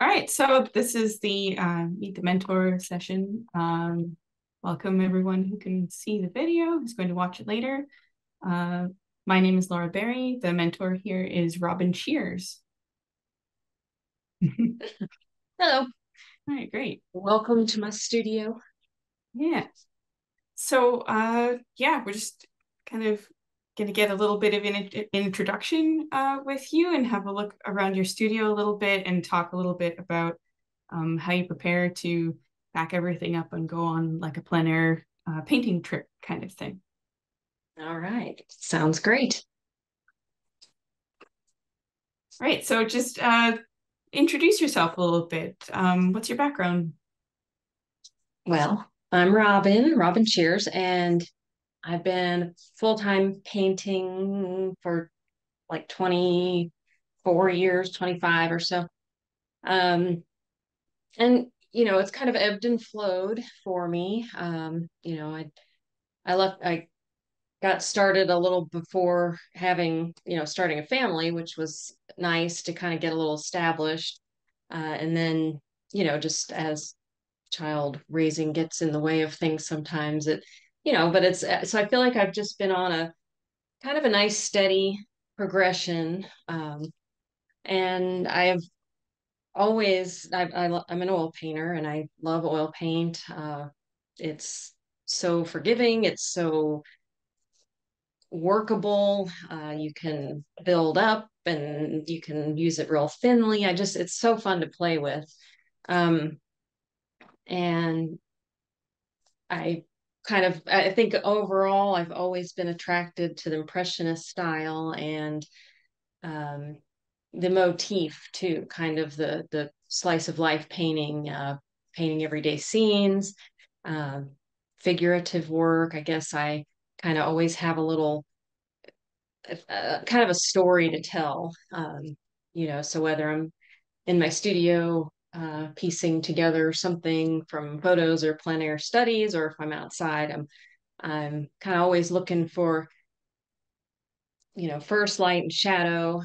All right, so this is the Meet the Mentor session. Welcome everyone who can see the video, who's going to watch it later. Uh, my name is Laura Berry. The mentor here is Robin Shears. Hello. All right, great. Welcome to my studio. Yeah. So yeah, we're just kind of going to get a little bit of an introduction with you and have a look around your studio a little bit and talk a little bit about how you prepare to pack everything up and go on like a plein air painting trip kind of thing. All right. Sounds great. Right. So just introduce yourself a little bit. What's your background? Well, I'm Robin Shears, and I've been full-time painting for like 24 years, 25 or so. Um, and it's kind of ebbed and flowed for me. I got started a little before having, starting a family, which was nice to kind of get a little established. And then, just as child raising gets in the way of things sometimes but so I feel like I've just been on a kind of a nice steady progression. And I'm an oil painter and I love oil paint. It's so forgiving. It's so workable. You can build up and you can use it real thinly. It's so fun to play with. Um, and I think overall, I've always been attracted to the Impressionist style and um, the motif too, kind of the slice of life painting, painting everyday scenes, um, figurative work. I guess I kind of always have a little kind of a story to tell. So whether I'm in my studio piecing together something from photos or plein air studies, or if I'm outside, I'm kind of always looking for, first light and shadow,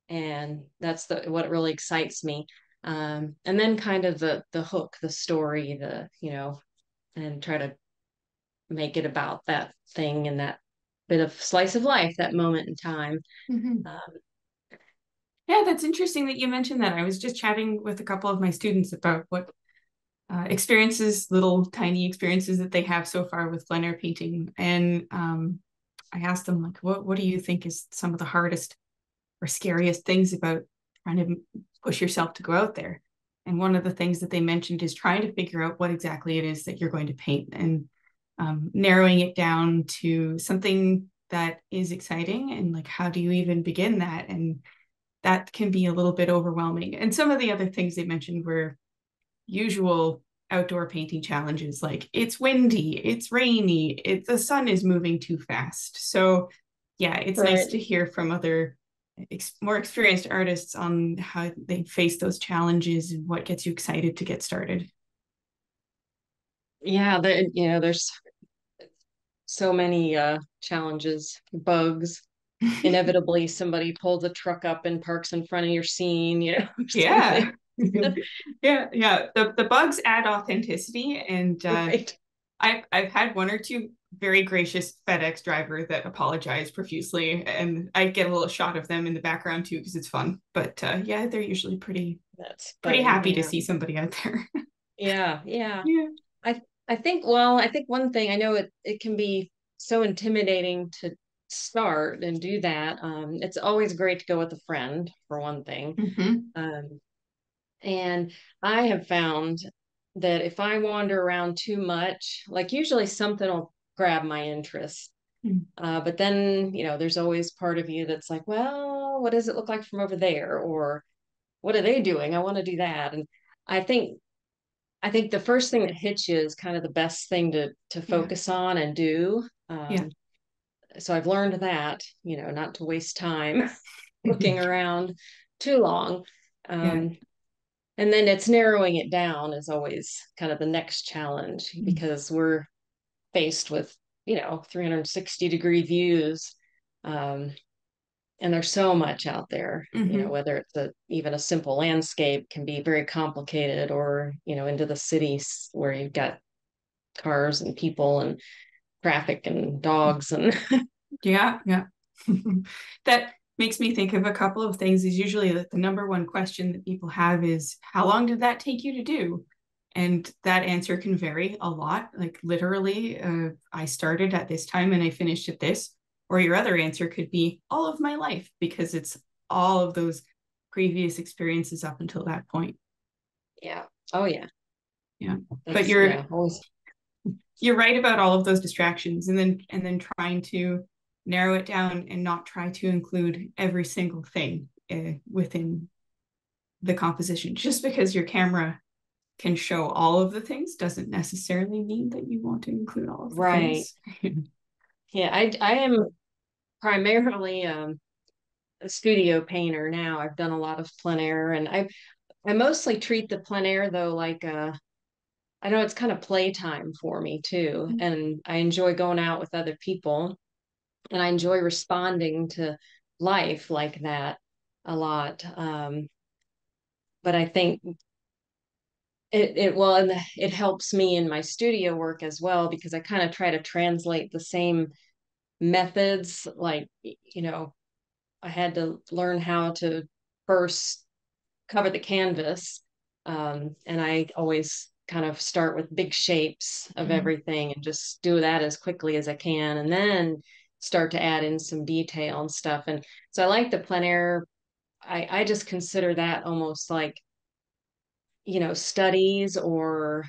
and that's the what really excites me. And then kind of the hook, the story, and try to make it about that thing and that bit of slice of life, that moment in time. Mhm. Um, Yeah, that's interesting that you mentioned that. I was just chatting with a couple of my students about what experiences, little tiny experiences that they have so far with plein air painting. And I asked them, like, what do you think is some of the hardest or scariest things about trying to push yourself to go out there? And one of the things that they mentioned is trying to figure out what exactly it is that you're going to paint and narrowing it down to something that is exciting and like how do you even begin that? And that can be a little bit overwhelming. And some of the other things they mentioned were usual outdoor painting challenges like it's windy, it's rainy, the sun is moving too fast. So yeah, it's nice right. to hear from other more experienced artists on how they face those challenges and what gets you excited to get started. Yeah, there's so many challenges, bugs. Inevitably, somebody pulls a truck up and parks in front of your scene, or something. Yeah. Yeah. The bugs add authenticity and Right. I've had one or two very gracious FedEx driver that apologize profusely, and I get a little shot of them in the background too because it's fun. But yeah, they're usually That's pretty funny. happy to Yeah. see somebody out there. Yeah. Yeah. Yeah. I think one thing I know, it can be so intimidating to start and do that. It's always great to go with a friend for one thing. Hmm. Um, and I have found that if I wander around too much, like usually something will grab my interest. But then, there's always part of you that's like, well, what does it look like from over there? Or what are they doing? I want to do that. And I think I think the first thing that hits you is kind of the best thing to Yeah. focus on and do. Yeah. So I've learned that, not to waste time looking around too long. Yeah. Um, and then it's narrowing it down is always kind of the next challenge because we're faced with, 360-degree views. Um, and there's so much out there, Hmm. whether it's even a simple landscape can be very complicated, or, into the cities where you've got cars and people and traffic and dogs and Yeah, yeah. That makes me think of a couple of things. Is usually the number one question that people have is, how long did that take you to do? And that answer can vary a lot. Like literally, I started at this time and I finished at this. Or your other answer could be all of my life, because it's all of those previous experiences up until that point. yeah. Oh yeah. Yeah. But That's you're yeah, always you're right about all of those distractions, and then trying to narrow it down and not try to include every single thing within the composition. Just because your camera can show all of the things doesn't necessarily mean that you want to include all of the right. things. Yeah, I am primarily a studio painter now. I've done a lot of plein air, and I mostly treat the plein air though like I know it's kind of playtime for me too, and I enjoy going out with other people, and I enjoy responding to life like that a lot. But I think and it helps me in my studio work as well, because I kind of try to translate the same methods. Like, I had to learn how to first cover the canvas. And I always kind of start with big shapes of Mm-hmm. everything and just do that as quickly as I can, and then start to add in some detail and stuff. And so I like the plein air. I just consider that almost like, studies or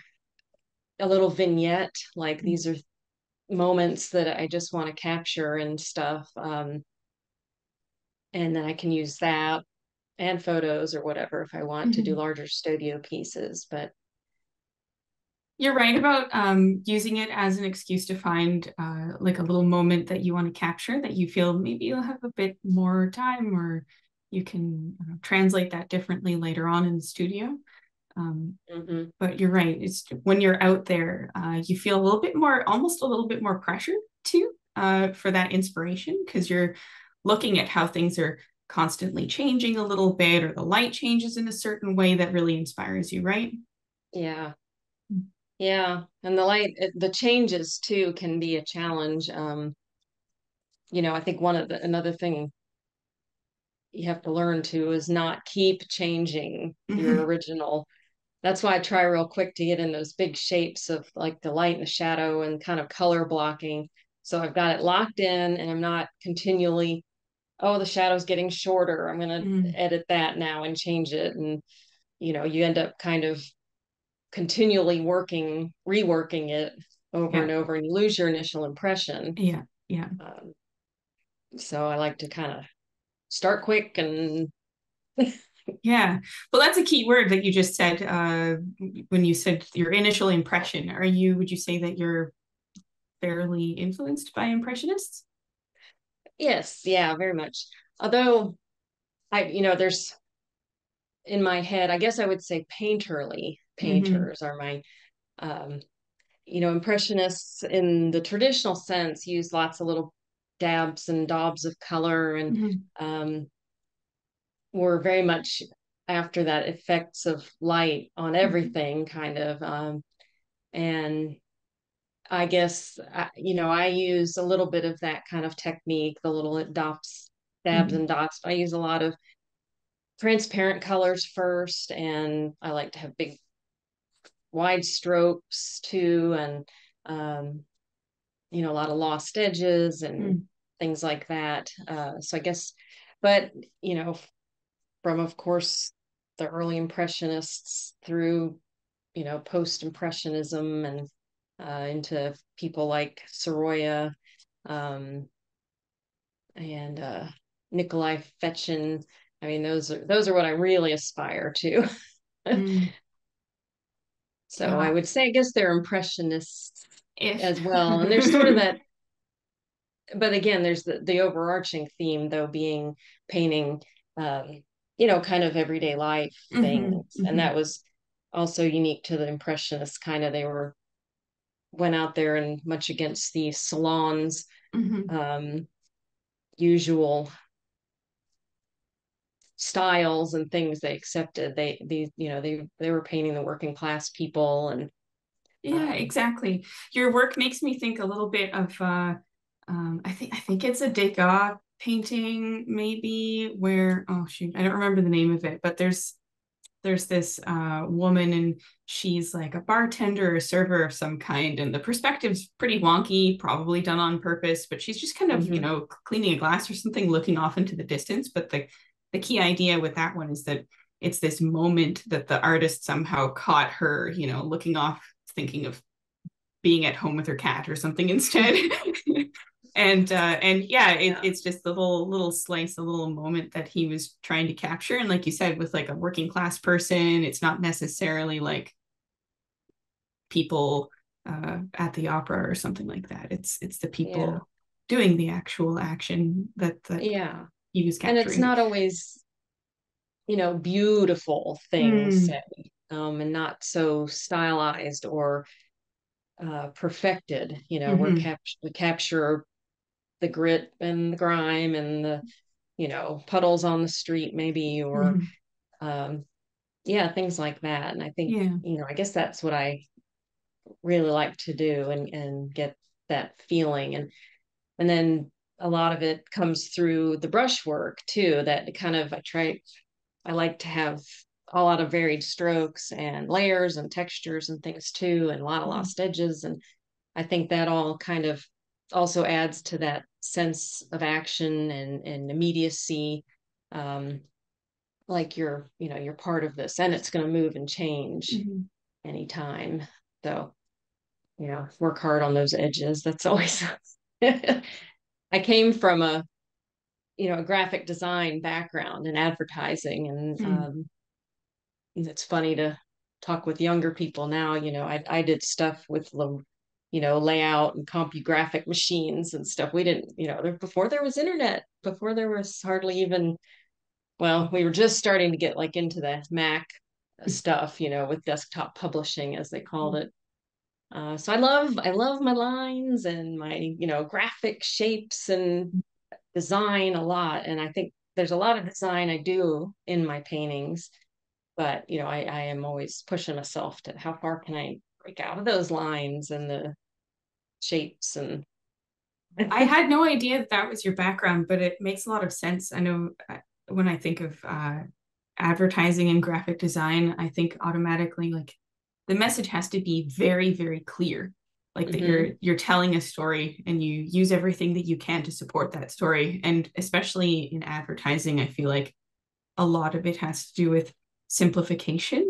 a little vignette. Like, these are moments that I just want to capture and stuff. And then I can use that and photos or whatever if I want to do Mm-hmm. larger studio pieces. But You're right about using it as an excuse to find like a little moment that you want to capture, that you feel maybe you'll have a bit more time, or you can translate that differently later on in the studio. Um, mhm. but you're right. It's when you're out there, you feel a little bit more, almost a little bit more pressure too, for that inspiration, because you're looking at how things are constantly changing a little bit, or the light changes in a certain way that really inspires you, right? Yeah. Yeah. And the changes too can be a challenge. I think another thing you have to learn to is not keep changing your Hmm. original. That's why I try real quick to get in those big shapes of like the light and the shadow and kind of color blocking. So I've got it locked in, and I'm not continually, oh, the shadow's getting shorter, I'm going Mm. to edit that now and change it. And, you end up kind of continually reworking it over Yeah, and over, and you lose your initial impression. yeah, yeah. Um, so I like to kind of start quick and Yeah. Well, that's a key word that you just said when you said your initial impression. Would you say that you're fairly influenced by impressionists? yes, yeah, very much. Although there's in my head, I guess I would say painterly Hmm. painters are my, um, impressionists in the traditional sense use lots of little dabs and daubs of color, and Hmm. um, were very much after that effects of light on everything kind of. And I guess, I use a little bit of that kind of technique, the little dabs Hmm. and dots. I use a lot of transparent colors first, and I like to have big wide strokes too, and um, a lot of lost edges and Hmm. things like that. So I guess, but from, of course, the early impressionists through, post impressionism, and into people like Sorolla, um, and Nikolai Fechin. I mean, those are what I really aspire to. Mm. So I Yeah. would say, I guess they're impressionists Ish. as well. And there's sort of that, but again, there's the overarching theme though being painting, um, kind of everyday life Hmm. things. And Hmm. that was also unique to the impressionists. Kind of, they went out there and much against the salons, Hmm. um, usual. styles and things they accepted. They were painting the working class people, and Yeah, exactly. Your work makes me think a little bit of I think it's a Degas painting maybe where oh shoot, I don't remember the name of it, but there's this woman and she's like a bartender or a server of some kind and the perspective's pretty wonky, probably done on purpose, but she's just kind of, you mhm, know, cleaning a glass or something, looking off into the distance. But the key idea with that one is that it's this moment that the artist somehow caught her, you know, looking off, thinking of being at home with her cat or something instead. And yeah, yeah, it's just the little slice, a little moment that he was trying to capture. And like you said, with like a working class person, it's not necessarily like people at the opera or something like that. It's the yeah, people doing the actual action that yeah. he was And it's capturing. not always, beautiful things, Mm, say, and not so stylized or perfected. mm-hmm, We capture the grit and the grime and the, puddles on the street, maybe, or mm-hmm, um, yeah, things like that. And I think, yeah. I guess that's what I really like to do, and get that feeling. And then a lot of it comes through the brushwork too, that kind of I like to have a lot of varied strokes and layers and textures and things too, and a lot of Mm-hmm, lost edges. And I think that all kind of also adds to that sense of action and immediacy. Um, like you're part of this, and it's going to move and change mm-hmm, anytime. So, work hard on those edges. That's always I came from a graphic design background and advertising, and mm-hmm, it's funny to talk with younger people now. I did stuff with layout and CompuGraphic machines and stuff. We didn't, before there was internet, before there was hardly even, well, we were just starting to get like into the Mac stuff, with desktop publishing, as they called it. So I love my lines and my, graphic shapes and design a lot. And I think there's a lot of design I do in my paintings, but I am always pushing myself to how far can I break out of those lines and the shapes and I had no idea that that was your background, but it makes a lot of sense. I know when I think of advertising and graphic design, I think automatically like the message has to be very, very clear. Like that hmm you're telling a story and you use everything that you can to support that story. And especially in advertising, I feel like a lot of it has to do with simplification.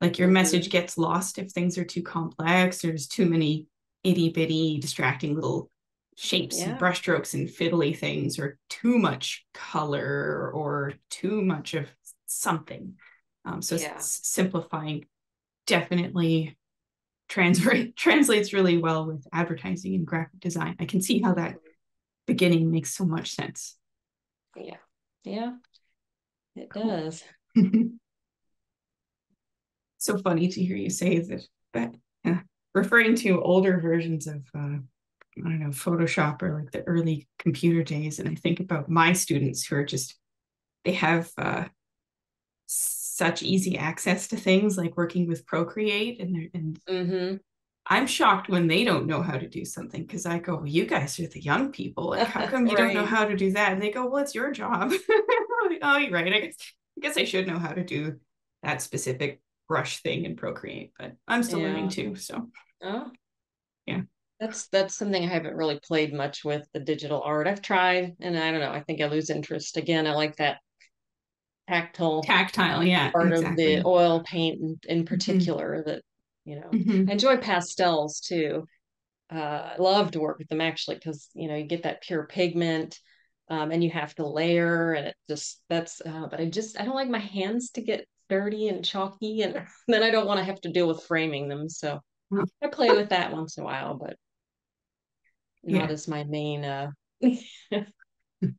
Like your message hmm gets lost if things are too complex, there's too many itty bitty distracting little shapes and yeah, brushstrokes and fiddly things, or too much color or too much of something. So yeah, simplifying definitely translates really well with advertising and graphic design. I can see how that beginning makes so much sense. yeah, yeah, it Cool. does. So funny to hear you say that. But yeah, referring to older versions of I don't know, Photoshop or like the early computer days, and I think about my students who are just they have such easy access to things like working with Procreate, and hmm I'm shocked when they don't know how to do something because I go, well, you guys are the young people. Like, how come you don't know Right. how to do that? And they go, well, it's your job. Like, oh, you're right. I guess I should know how to do that specific brush thing in Procreate, but I'm still learning Yeah. too. So Oh, yeah, that's something I haven't really played much with, the digital art. I've tried, and I don't know. I think I lose interest again. I like that tactile tactile. Yeah, part of the exactly. oil paint in Mm-hmm. particular. That I Mm-hmm. enjoy pastels too. I love to work with them actually, because you get that pure pigment, and you have to layer, and it just that's. But I don't like my hands to get dirty and chalky, and then I don't want to have to deal with framing them. So I play with that once in a while, but not Yeah. as my main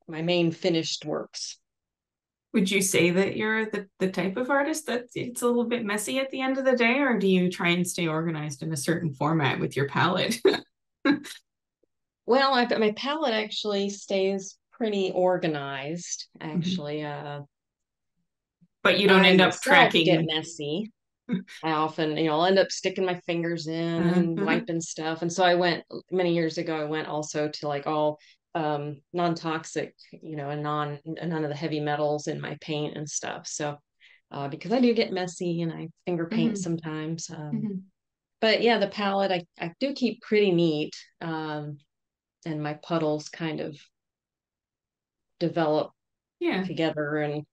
my main finished works. Would you say that you're the type of artist that it's a little bit messy at the end of the day, or do you try and stay organized in a certain format with your palette? Well, my palette actually stays pretty organized, Mhm. actually. But you don't I end up myself get tracking. messy. I often, I'll end up sticking my fingers in Uh, and wiping stuff. And so I went many years ago, I went also to like all non-toxic, and none of the heavy metals in my paint and stuff. So because I do get messy and I finger paint mhm, sometimes. mhm. But yeah, the palette I do keep pretty neat. And my puddles kind of develop Yeah. together, and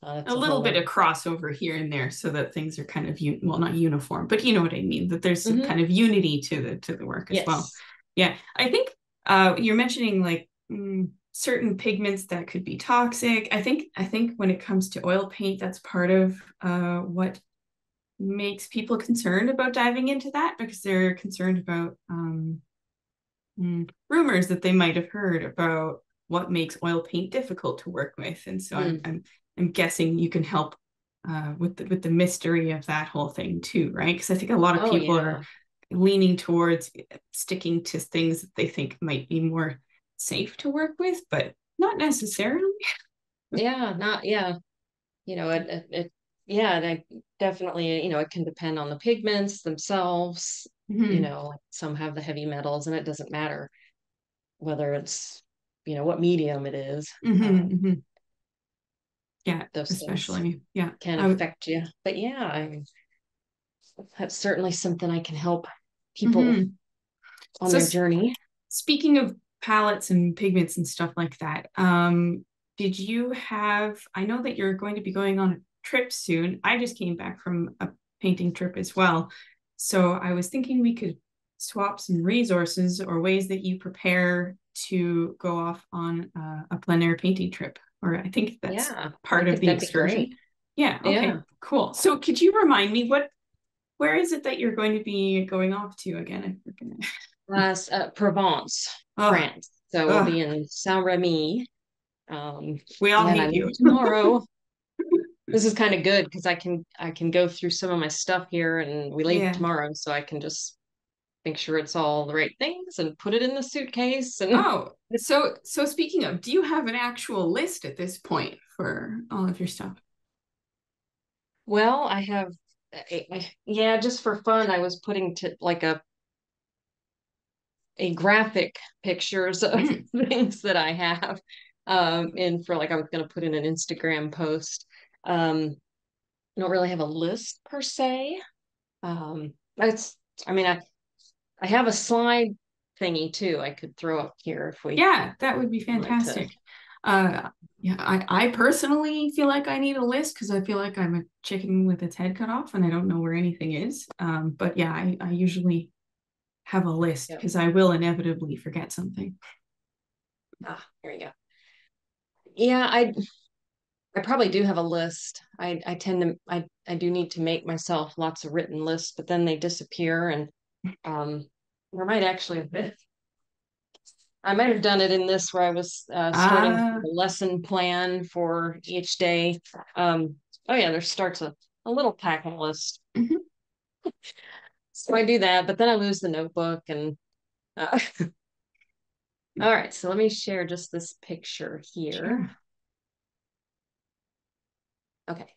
A that's a little whole bit other. of crossover here and there so that things are kind of well, not uniform, but you know what I mean, that there's some Hmm. kind of unity to the work as well. Yes. Yeah. I think you're mentioning like certain pigments that could be toxic. I think when it comes to oil paint, that's part of what makes people concerned about diving into that because they're concerned about rumors that they might have heard about what makes oil paint difficult to work with. And so I'm Mm. I'm I'm guessing you can help with the mystery of that whole thing too, right? Because I think a lot of Oh people are yeah. leaning towards sticking to things that they think might be more safe to work with, but not necessarily. Yeah, not yeah. Yeah, that definitely, it can depend on the pigments themselves. Mm-hmm. Like some have the heavy metals, and it doesn't matter whether it's, what medium it is. Mm-hmm. Mm-hmm. Yeah, Those things especially. Yeah. can I would. affect you. But yeah, that's certainly something I can help people Mm-hmm. on So their journey. speaking of palettes and pigments and stuff like that, did you have, I know that you're going to be going on a trip soon. I just came back from a painting trip as well. So I was thinking we could swap some resources or ways that you prepare to go off on a plein air painting trip. Or I think that's Yeah, I part of think the that'd be excursion. great. Yeah, Yeah. okay, cool. So could you remind me where is it that you're going to be going off to again? I forget. Provence, Oh, France. So we'll be oh, in Saint Remy. we all Yeah, and I hate leave you. tomorrow. This is kind of good because I can go through some of my stuff here, and we leave Yeah. tomorrow, so I can just make sure it's all the right things and put it in the suitcase. And Oh, so speaking of, do you have an actual list at this point for all of your stuff? well, I have, yeah, just for fun, I was putting to like a graphic pictures of Mm, things that I have in for like I was going to put in an Instagram post. I don't really have a list per se. That's I mean I have a slide thingy too I could throw up here if we yeah, that would be wanted to. fantastic. Yeah, I personally feel like I need a list because I feel like I'm a chicken with its head cut off and I don't know where anything is. But yeah, I usually have a list Yep. because I will inevitably forget something. Here we go. Yeah, I probably do have a list. I tend to I do need to make myself lots of written lists, but then they disappear, and um there might actually have been. I might have done it in this where I was starting Ah, the lesson plan for each day. Oh yeah, there starts a little packing list. mhm, So I do that, but then I lose the notebook and all right, so let me share just this picture here. sure. Okay.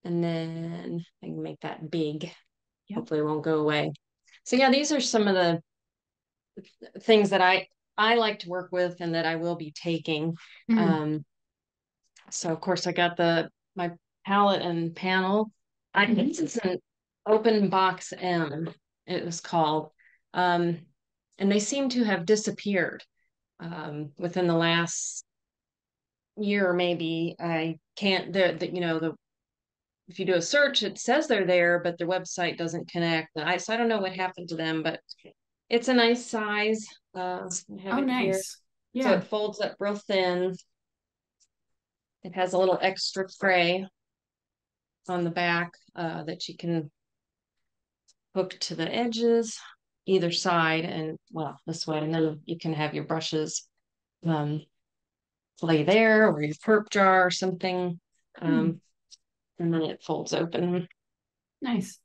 And then I can make that big. Yep. Hopefully it won't go away. So yeah, these are some of the things that I like to work with and that I will be taking. Mm, Um, so of course I got the my palette and panel. mhm. This is an open box M, it was called. Um, and they seem to have disappeared within the last year or maybe. I can't the if you do a search, it says they're there, but their website doesn't connect. So I don't know what happened to them, but it's a nice size. I have Oh, it here. nice. So Yeah. it folds up real thin. It has a little extra tray on the back that you can hook to the edges, either side, and well, this way, and then you can have your brushes um, lay there or your perp jar or something. Mm, Um, and then it folds open, nice.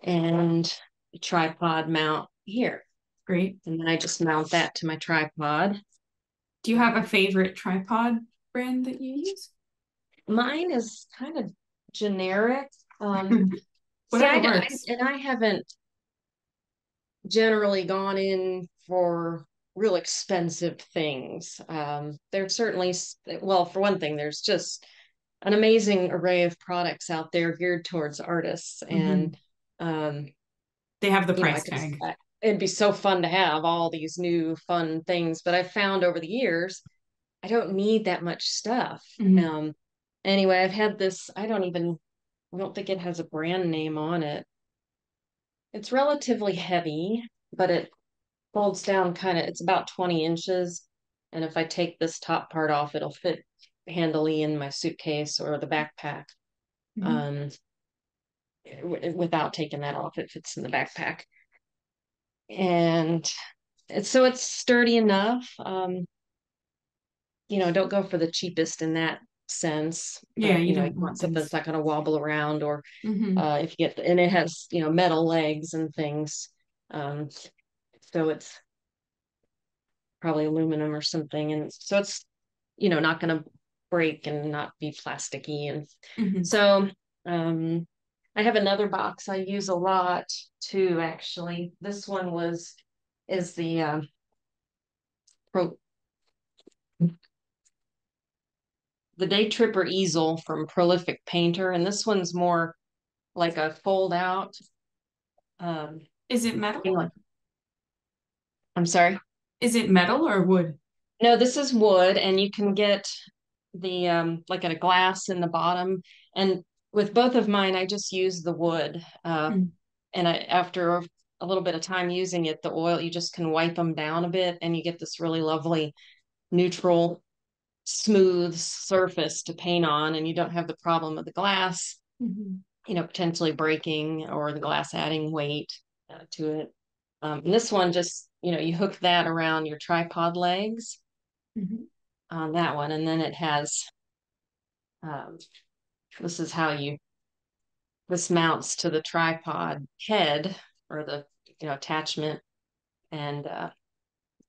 and the tripod mount here. Great. And then I just mount that to my tripod. Do you have a favorite tripod brand that you use? Mine is kind of generic. See, Whatever works. I haven't generally gone in for real expensive things. There's certainly, well, for one thing, there's just an amazing array of products out there geared towards artists. Hmm. And, um, They have the you know, price tag. it'd be so fun to have all these new fun things. But I've found over the years, I don't need that much stuff. Hmm. Um, anyway, I've had this, I don't think it has a brand name on it. It's relatively heavy, but it folds down kind of, it's about 20 inches. And if I take this top part off, it'll fit handily in my suitcase or the backpack. Hmm. Um, Without taking that off, it fits in the backpack. And it's sturdy enough. Don't go for the cheapest in that sense, Yeah, but you you don't want want something that's things. not going to wobble around or Hmm. if you get, and it has, metal legs and things. Um, so it's probably aluminum or something. And so it's, not going to break and not be plasticky. And Hmm. so um, I have another box I use a lot too, actually. This one is pro, the Day Tripper easel from Prolific Painter. And this one's more like a fold out. Um, Is it metal? I'm sorry. Is it metal or wood? No, this is wood, and you can get the like a glass in the bottom. And with both of mine, I just use the wood. Mm. And after a little bit of time using it, the oil, you just can wipe them down a bit, and you get this really lovely, neutral, smooth surface to paint on, and you don't have the problem of the glass, Hmm. potentially breaking or the glass adding weight to it. And this one just, you hook that around your tripod legs Hmm. on that one, and then it has um, this is how this mounts to the tripod head or the attachment, and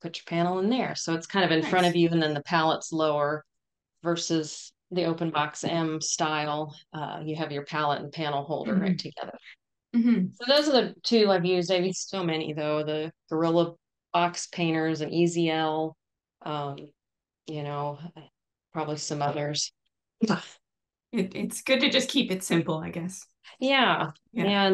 put your panel in there. So it's kind of in front of Nice. you, and then the pallette's lower versus the open box M style. You have your palette and panel holder right Hmm. together. Hmm. So those are the two I've used. I've used so many though. The Gorilla Box Painters and EZL. Um, you know, Probably some others. It's good to just keep it simple, I guess. Yeah. Yeah.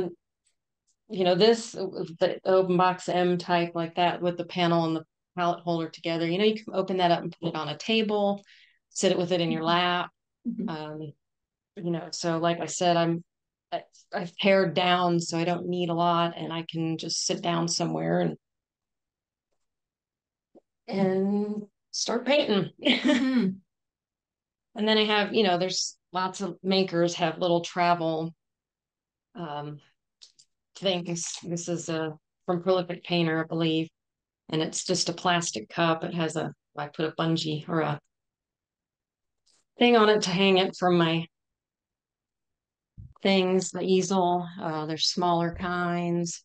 And this the open box M type like that with the panel and the palette holder together. You can open that up and put it on a table, sit it with it in your lap. Hmm. Um, so like I said, I've pared down so I don't need a lot and I can just sit down somewhere and start painting. Hmm. And then I have, there's lots of makers have little travel um things. This is from Prolific Painter, I believe. And it's just a plastic cup. I put a bungee or a thing on it to hang it from my things, the easel. There's smaller kinds.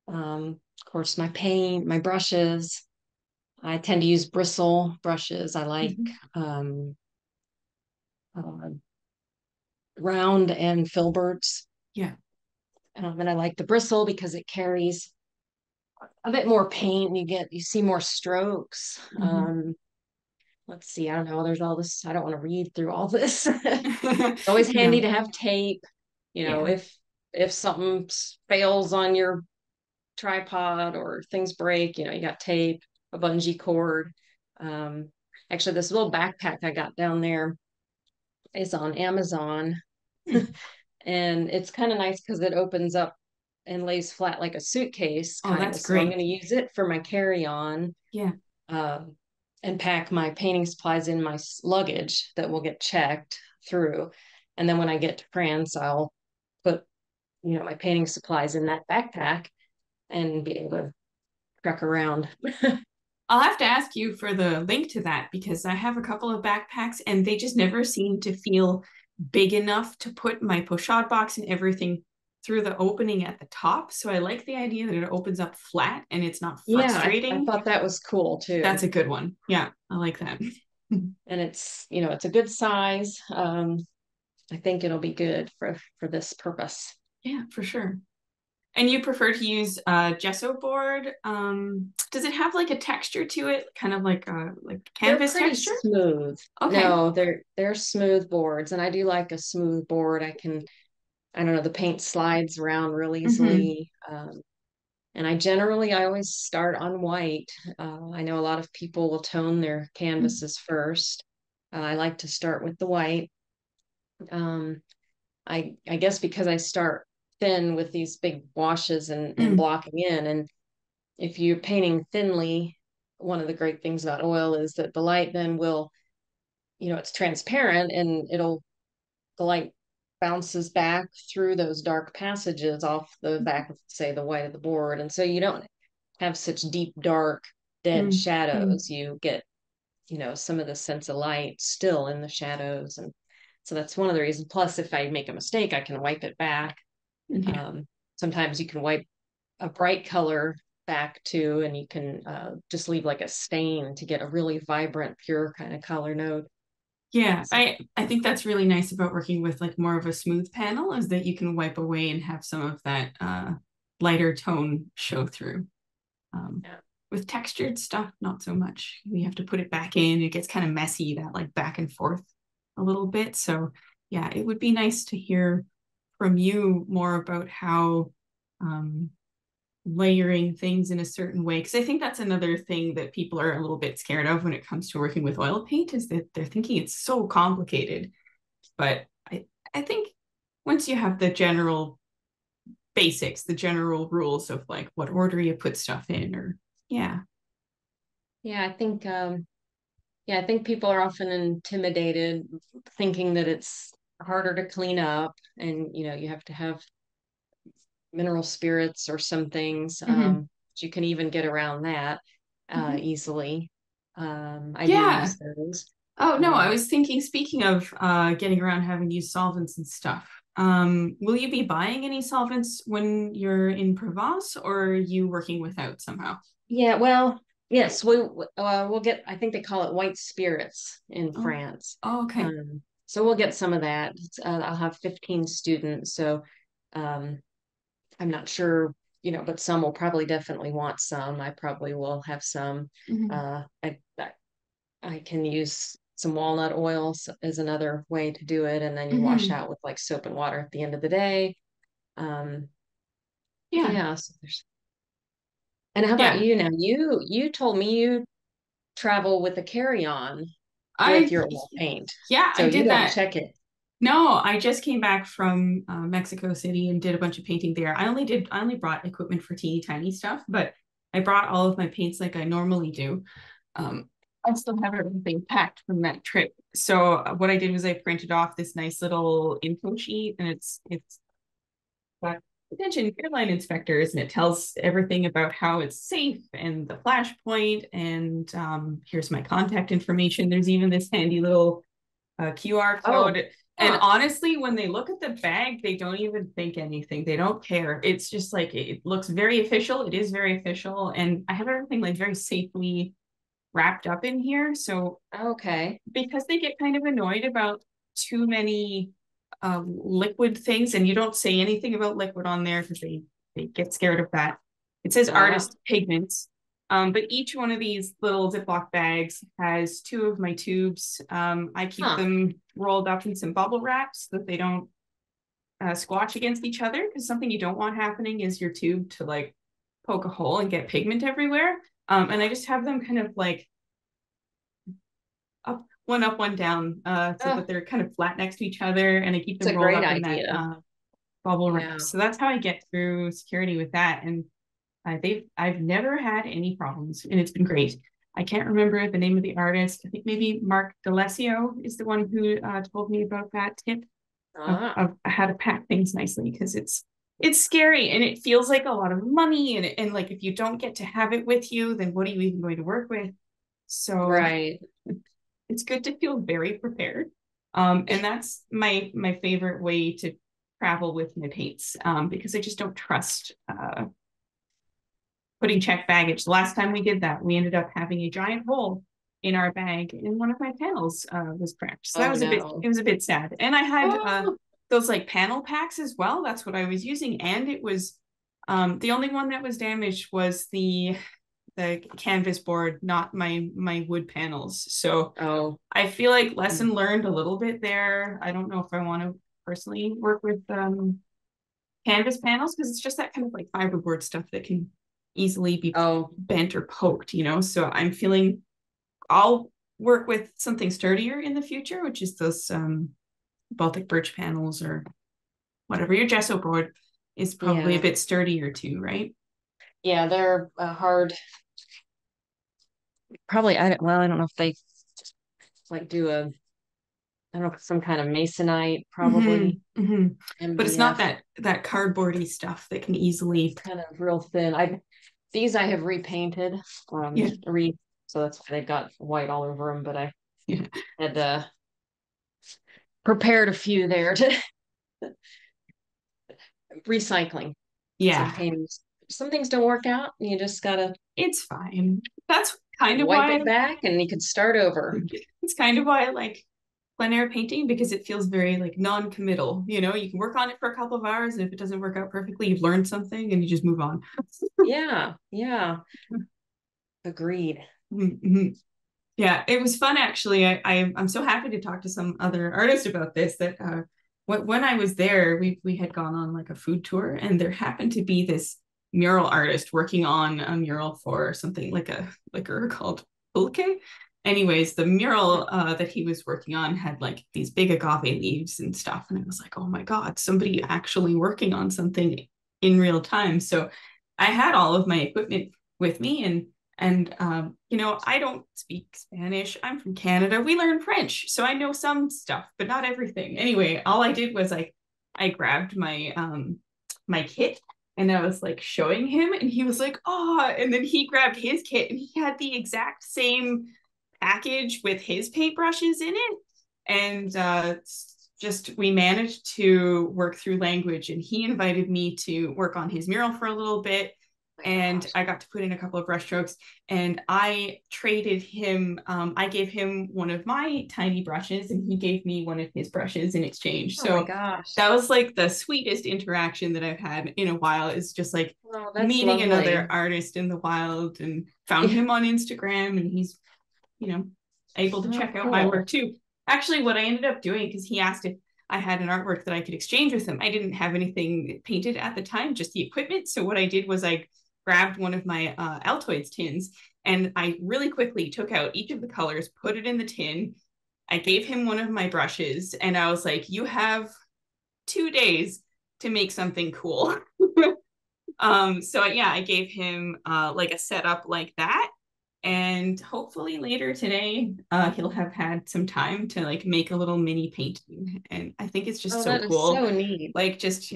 Of course, my paint, my brushes. I tend to use bristle brushes. I like Hmm. um, uh, round and filberts. Yeah. And I like the bristle because it carries a bit more paint. You see more strokes. Hmm. Let's see, I don't know. There's all this. I don't want to read through all this. Always handy No. to have tape. Yeah. If something fails on your tripod or things break, you got tape, a bungee cord. Um, Actually, this little backpack I got down there is on Amazon, Hmm. and it's kind of nice because it opens up and lays flat like a suitcase, Oh, kind that's of. So I'm going great. to use it for my carry-on. Yeah. Um, and pack my painting supplies in my luggage that will get checked through. And then when I get to France, I'll put, my painting supplies in that backpack and be able to trek around. I'll have to ask you for the link to that because I have a couple of backpacks and they just never seem to feel big enough to put my pochade box and everything through the opening at the top. So I like the idea that it opens up flat and it's not Yeah, I frustrating. thought that was cool too. That's a good one. Yeah, I like that. and it's a good size. I think it'll be good for this purpose. Yeah, for sure. And you prefer to use a gesso board? Does it have like a texture to it, kind of like They're canvas pretty texture? smooth. Okay. No, they're smooth boards, and I do like a smooth board. I don't know, the paint slides around really Mm-hmm. easily. And I always start on white. I know a lot of people will tone their canvases first. I like to start with the white. Um, I guess because I start thin with these big washes and Mm-hmm. blocking in, and if you're painting thinly, one of the great things about oil is that the light then will, it's transparent and the light bounces back through those dark passages off the back of, say, the white of the board. And so you don't have such deep, dark, dead Mm-hmm. shadows. You get, some of the sense of light still in the shadows. And so that's one of the reasons. Plus, if I make a mistake, I can wipe it back. Yeah. Um, Sometimes you can wipe a bright color back too, and you can just leave like a stain to get a really vibrant, pure kind of color note. Yeah, So, I think that's really nice about working with like more of a smooth panel is that you can wipe away and have some of that lighter tone show through. Um, yeah. with textured stuff, not so much. You have to put it back in. It gets kind of messy, that like back and forth a little bit. So yeah, it would be nice to hear from you more about how um, layering things in a certain way. Because I think that's another thing that people are a little bit scared of when it comes to working with oil paint is that they're thinking it's so complicated. But I think once you have the general basics, the general rules of like what order you put stuff in, or yeah. Yeah, I think people are often intimidated thinking that it's harder to clean up and you have to have mineral spirits or some things. Mm-hmm. You can even get around that Mm-hmm. easily. I do Yeah. use those. Oh no, I Um, was thinking, speaking of getting around having to use solvents and stuff, will you be buying any solvents when you're in Provence or are you working without somehow? yeah, well, yes, we'll get, I think they call it white spirits in Oh, France. oh okay. So we'll get some of that. I'll have 15 students, so um, I'm not sure, but some will probably definitely want some. I probably will have some. Mm-hmm. I can use some walnut oil as another way to do it, and then you wash Mm-hmm. out with like soap and water at the end of the day. Um, Yeah. yeah. And how about Yeah. you now? You told me you travel with a carry-on with I, your oil paint, yeah, so I you did don't that. check it. No, I just came back from Mexico City and did a bunch of painting there. I only brought equipment for teeny tiny stuff, but I brought all of my paints like I normally do. I still have everything packed from that trip. So what I did was I printed off this nice little info sheet, and it's got attention airline inspectors, and it tells everything about how it's safe and the flash point, and here's my contact information. There's even this handy little QR Oh, code. And huh. honestly, when they look at the bag, they don't even think anything. They don't care. It's just like it looks very official. It is very official, and I have everything like very safely wrapped up in here. So Okay. because they get kind of annoyed about too many liquid things, and you don't say anything about liquid on there because they get scared of that. It says Ah, artist pigments, but each one of these little Ziploc bags has two of my tubes. I keep huh. them rolled up in some bubble wrap so that they don't squash against each other. Because something you don't want happening is your tube to like poke a hole and get pigment everywhere. And I just have them kind of like up, one down, so Oh, that they're kind of flat next to each other, and I keep it's them a rolled great up in that idea. bubble wrap. Yeah. So that's how I get through security with that, and I've never had any problems, and it's been great. I can't remember the name of the artist. I think maybe Mark D'Alessio is the one who told me about that tip Ah, of how to pack things nicely because it's scary and it feels like a lot of money and like if you don't get to have it with you, then what are you even going to work with? So right. it's good to feel very prepared. And that's my favorite way to travel with my paints because I just don't trust putting checked baggage. The last time we did that, we ended up having a giant hole in our bag, and one of my panels was cracked. So that Oh was no. it was a bit sad. And I had Oh, those like panel packs as well. That's what I was using, and it was the only one that was damaged was the canvas board, not my wood panels. So oh, I feel like lesson learned a little bit there. I don't know if I want to personally work with canvas panels because it's just that kind of like fiberboard stuff that can easily be oh, bent or poked, you know. So I'm feeling I'll work with something sturdier in the future, which is those Baltic birch panels or whatever. Your gesso board is probably a yeah. bit sturdier too, right? Yeah, they're hard. Probably, I don't know if they like do I don't know, some kind of masonite, probably Mm-hmm, mm-hmm. But it's not MDF. that cardboardy stuff that can It's easily, kind of real thin. These I have repainted, yeah, re so that's why they've got white all over them. But I yeah, had prepared a few there to recycling. yeah. Some things don't work out. You just gotta It's fine. That's kind of wipe why it back, and you can start over. it's kind of why I like plein air painting because it feels very like non-committal. You know, you can work on it for a couple of hours, and if it doesn't work out perfectly, you've learned something and you just move on. Yeah, yeah, agreed. Mm-hmm. Yeah, it was fun actually. I'm so happy to talk to some other artists about this. That when I was there, we had gone on like a food tour, and there happened to be this mural artist working on a mural for something like a liquor called pulque. Anyways, the mural that he was working on had like these big agave leaves and stuff, and I was like, oh my god, somebody actually working on something in real time. So I had all of my equipment with me, and you know, I don't speak Spanish. I'm from Canada. We learn French, so I know some stuff, but not everything. Anyway, all I did was I grabbed my kit and I was like showing him, and he was like, "Oh!" And then he grabbed his kit, and he had the exact same package with his paintbrushes in it, and just we managed to work through language, and he invited me to work on his mural for a little bit, Oh my and gosh. I got to put in a couple of brushstrokes, and I traded him. I gave him one of my tiny brushes, and he gave me one of his brushes in exchange. Oh my So gosh. that was like the sweetest interaction that I've had in a while. Is just like Oh, that's meeting another lovely. artist in the wild, and found Yeah. him on Instagram, and he's you know able to Oh, check out my cool. work too. Actually, what I ended up doing, because he asked if I had an artwork that I could exchange with him, I didn't have anything painted at the time, just the equipment. So what I did was I grabbed one of my Altoids tins, and I really quickly took out each of the colors, put it in the tin. I gave him one of my brushes, and I was like, "You have 2 days to make something cool." So yeah, I gave him like a setup like that, and hopefully later today he'll have had some time to like make a little mini painting, and I think it's just Oh, so that is cool, so neat. like just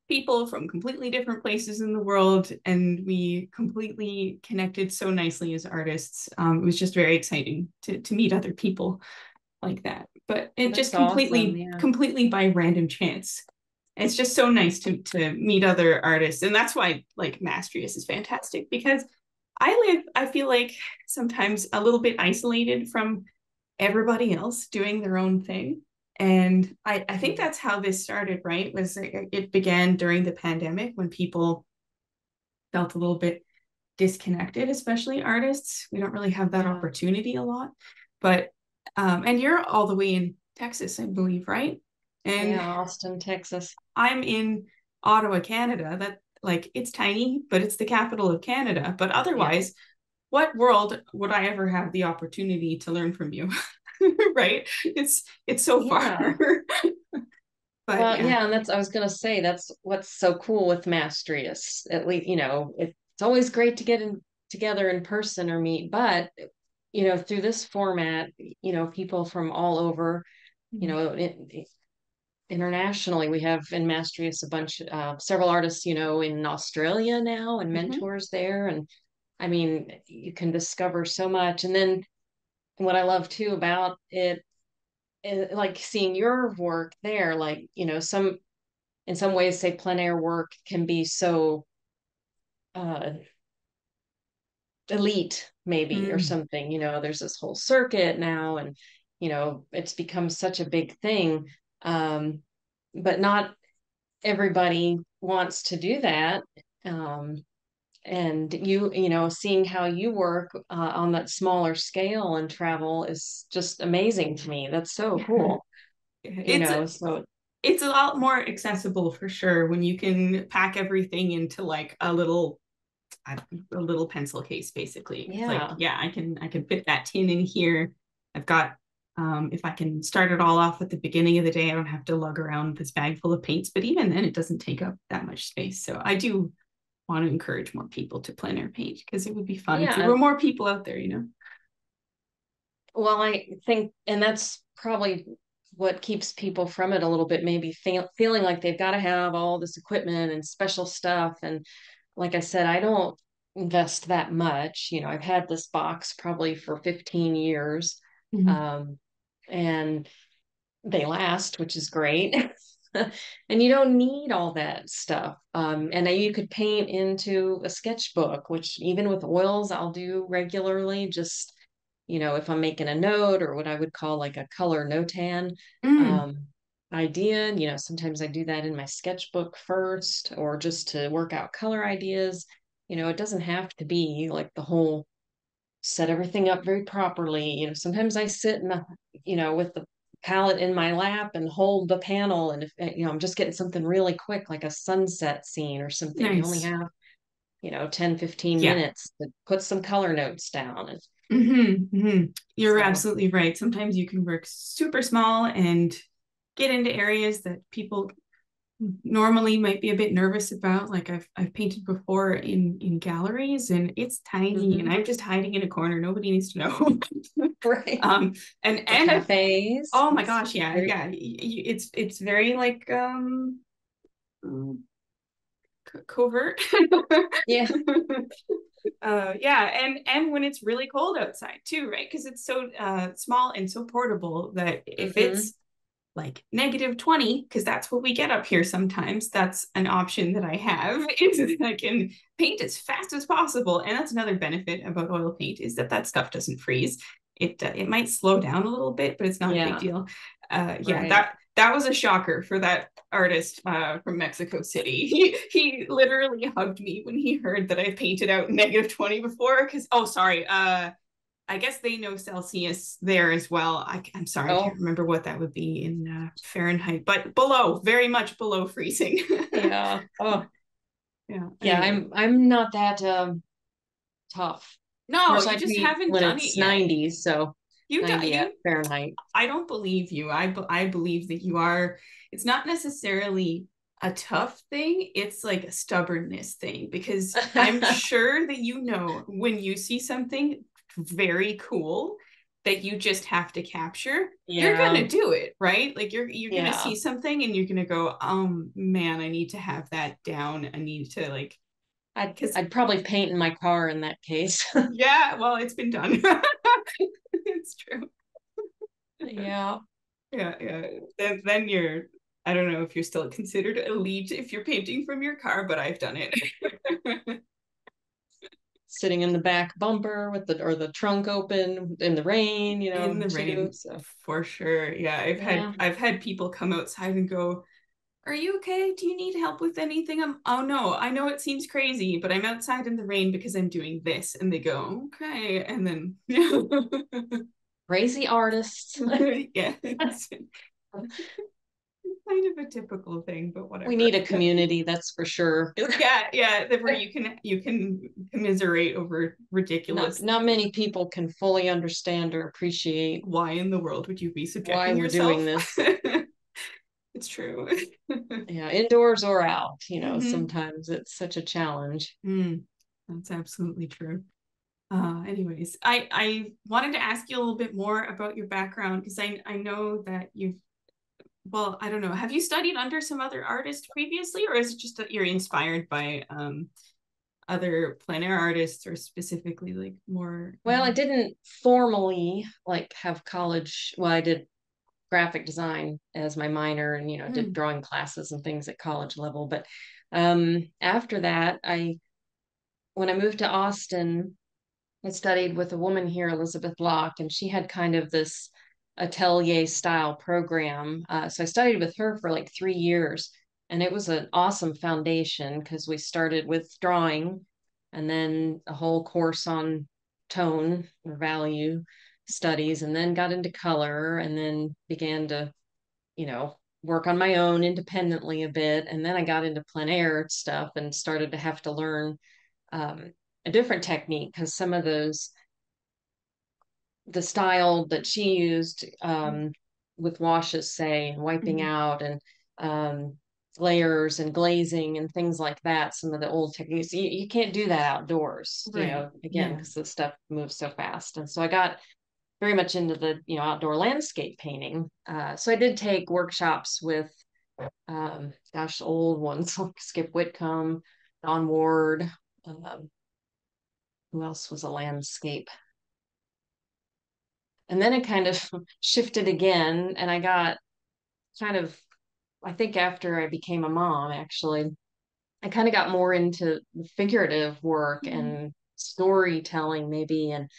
people from completely different places in the world, and we completely connected so nicely as artists. It was just very exciting to meet other people like that, but it just That's awesome. Yeah. completely by random chance. It's just so nice to meet other artists, and that's why like Mastrius is fantastic, because I feel like sometimes a little bit isolated from everybody else doing their own thing. And I think Mm. that's how this started, right? Was it began during the pandemic when people felt a little bit disconnected, especially artists. We don't really have that Yeah. opportunity a lot. But and you're all the way in Texas, I believe, right? And Yeah. Austin, Texas. I'm in Ottawa, Canada. That like it's tiny, but it's the capital of Canada. But Yeah. otherwise, what world would I ever have the opportunity to learn from you? Right? It's so far. Yeah. But Well, yeah. yeah, and I was gonna say that's what's so cool with Mastrius. At least, it's always great to get together in person or meet, but through this format, people from all over, you know, internationally, we have in Mastrius several artists, in Australia now and Mm-hmm. mentors there. And I mean, you can discover so much. And then what I love too about it, like seeing your work there, like, in some ways, say plein air work can be so uh, elite maybe, or Mm. something. There's this whole circuit now, and it's become such a big thing. Um, but not everybody wants to do that. Um, and seeing how you work on that smaller scale and travel is just amazing to me. That's so cool. It's So it's a lot more accessible for sure when you can pack everything into like a little pencil case basically. It's like, yeah. yeah, I can fit that tin in here. I've got if I can start it all off at the beginning of the day, I don't have to lug around this bag full of paints, but even then it doesn't take up that much space. So I do want to encourage more people to plein air paint because it would be fun if there Yeah. were more people out there. Well, I think, and that's probably what keeps people from it a little bit, maybe feeling like they've got to have all this equipment and special stuff. And like I said, I don't invest that much. I've had this box probably for 15 years. Mm-hmm. Um, and they last, which is great. And you don't need all that stuff. And you could paint into a sketchbook, which even with oils, I'll do regularly. Just, if I'm making a note or what I would call like a color notan Mm, um, idea, sometimes I do that in my sketchbook first or just to work out color ideas. It doesn't have to be like the whole set everything up very properly. Sometimes I sit in with the palette in my lap and hold the panel. And if, I'm just getting something really quick, like a sunset scene or something, you only nice. have, 10, 15 Yeah. minutes to put some color notes down. And You're so, absolutely right. Sometimes you can work super small and get into areas that people normally might be a bit nervous about. Like I've painted before in galleries and it's tiny and mhm. I'm just hiding in a corner. Nobody needs to know. Right. um Or and I've cafes. oh my It's gosh, yeah, very, yeah. It's very like covert. yeah. Yeah, and when it's really cold outside too, right? Because it's so small and so portable that if Hmm. it's like -20, because that's what we get up here sometimes, that's an option that I have is that I can paint as fast as possible. And that's another benefit about oil paint is that that stuff doesn't freeze. It might slow down a little bit, but it's not a big Yeah. deal. Yeah, Right. that was a shocker for that artist from Mexico City. He literally hugged me when he heard that I painted out -20 before. Because sorry, I guess they know Celsius there as well. I'm sorry, I can't Oh, remember what that would be in Fahrenheit, but below, very much below freezing. yeah. Oh, Yeah. yeah. Anyway, I'm not that tough. Of no, course, you I just paint haven't when done it it's yet. 90, so You 90 at you. Fahrenheit. I don't believe you. I believe that you are. It's not necessarily a tough thing. It's like a stubbornness thing because I'm sure that when you see something very cool that you just have to capture, you're Yeah, gonna do it, right? Like you're gonna yeah. see something and you're gonna go, man, I need to have that down. I need to like because I'd probably paint in my car in that case. yeah, well, it's been done. It's true. Yeah. Yeah, yeah. Then you're, I don't know if you're still considered elite if you're painting from your car, but I've done it. Sitting in the back bumper with the trunk open in the rain, In the too. rain, So for sure. Yeah, yeah. I've had people come outside and go, "Are you okay? Do you need help with anything?" "Oh no, I know it seems crazy, but I'm outside in the rain because I'm doing this." And they go, "Okay." And then Crazy artists. yeah, it's kind of a typical thing, but We whatever. need a community, that's for sure. Yeah, yeah, where you can commiserate over ridiculous. Not many people can fully understand or appreciate Why in the world would you be why subjecting we're doing yourself? this. It's true. Yeah, indoors or out, Hmm. sometimes it's such a challenge. Mm, that's absolutely true. Anyways, I wanted to ask you a little bit more about your background because I know that well, I don't know, have you studied under some other artists previously, or is it just that you're inspired by other plein air artists or specifically like more Well, I didn't formally like have college. Well, I did graphic design as my minor and, did mm, drawing classes and things at college level. But after that, when I moved to Austin, I studied with a woman here, Elizabeth Locke, and she had kind of this atelier style program. So I studied with her for like 3 years, and it was an awesome foundation because we started with drawing and then a whole course on tone or value studies, and then got into color, and then began to, work on my own independently a bit. And then I got into plein air stuff and started to have to learn um, a different technique because some of the style that she used with washes, say, and wiping Mm-hmm. out and um, layers and glazing and things like that, some of the old techniques, you can't do that outdoors, Right. again, Yeah. because the stuff moves so fast. And so I got very much into the, outdoor landscape painting. So I did take workshops with, old ones like Skip Whitcomb, Don Ward. Um, who else was a landscape? And then it kind of shifted again, and I got kind of, I think after I became a mom, actually, I kind of got more into figurative work Mm-hmm. and storytelling, maybe. And